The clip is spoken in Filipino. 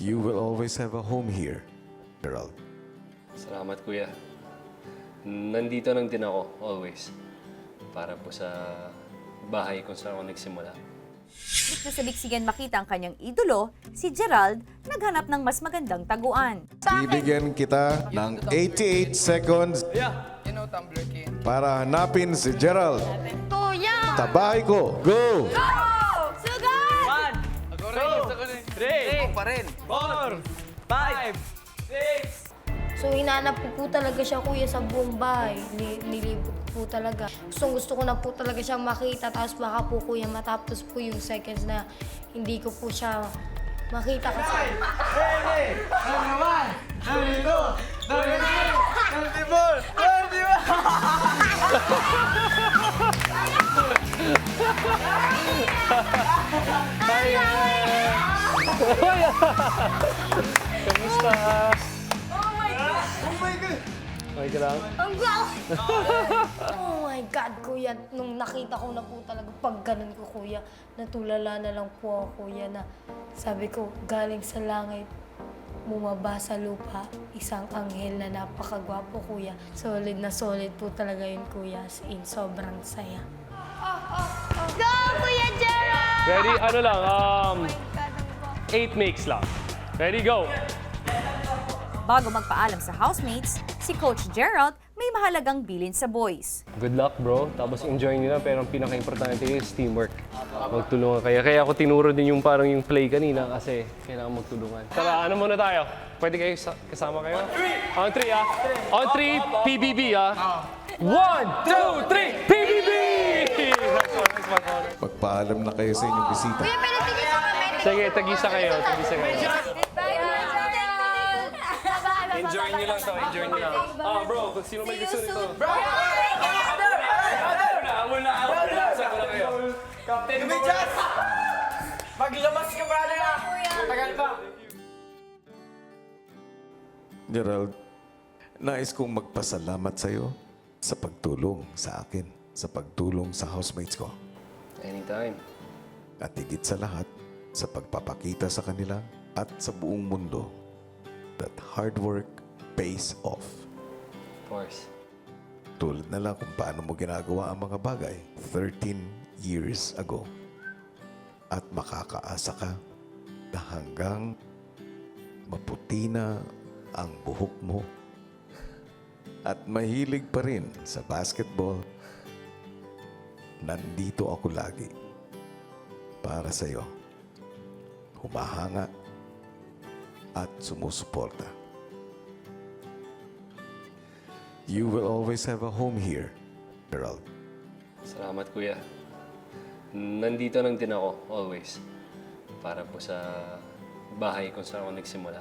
You will always have a home here, Gerald. Salamat, kuya. Nandito lang din ako, always. Para po sa bahay kung saan ako nagsimula. Bit na sa biksigan makita ang kanyang idolo, si Gerald, naghanap ng mas magandang taguan. Bibigyan kita ng 88 seconds para hanapin si Gerald. Kuya! Sa bahay ko. Go! Sugod! 3, 4, 5, 6. So, hinanap ko po talaga siya, kuya, sa buong bahay. Nilibot po talaga. Gusto ko na po talaga siyang makita. Tapos baka po, kuya, matapos po yung seconds na hindi ko po siya makita kasi. Kamusta? Okay ka lang? Oh my God, kuya. Nung nakita ko na po talaga, pag ganun ko, kuya, natulala na lang po ako, kuya, na sabi ko, galing sa langit, bumaba sa lupa, isang anghel na napakagwapo, kuya. Solid na solid po talaga yun, kuya. As in, sobrang saya. Go, Kuya Gerald! Ready? Ano lang, 8 makes lang. Ready, go! Bago magpaalam sa housemates, si Coach Gerald may mahalagang bilin sa boys. Good luck, bro. Tapos enjoy nila, pero ang pinaka-importante is teamwork. Magtulungan kayo. Kaya ako tinuro din yung parang yung play kanina kasi kailangan magtulungan. Tara, ano muna tayo? Pwede kayo kasama kayo? On 3, ah. On 3, PBB, ah. 1, 2, 3, PBB! Nice one. Magpaalam na kayo sa inyong bisita. Kuya, pero tigil sa kami. Sige, tagisa kayo. Enjoy nyo lang to, enjoy nyo lang. Bro, kung sino may gusto nito. Amo na. Saan na kayo? Captain Mejas! Maglamas ka, brother na! Tagal pa! Gerald, nais kong magpasalamat sa iyo sa pagtulong sa akin, sa pagtulong sa housemates ko. Anytime. At higit sa lahat, sa pagpapakita sa kanila at sa buong mundo that hard work pays off. Of course. Tulad na lang kung paano mo ginagawa ang mga bagay 13 years ago. At makakaasa ka na hanggang maputi na ang buhok mo at mahilig pa rin sa basketball, nandito ako lagi para sa iyo. Humahanga at sumusuporta. You will always have a home here, Gerald. Salamat, kuya. Nandito lang din ako, always. Para po sa bahay kung saan ako nagsimula.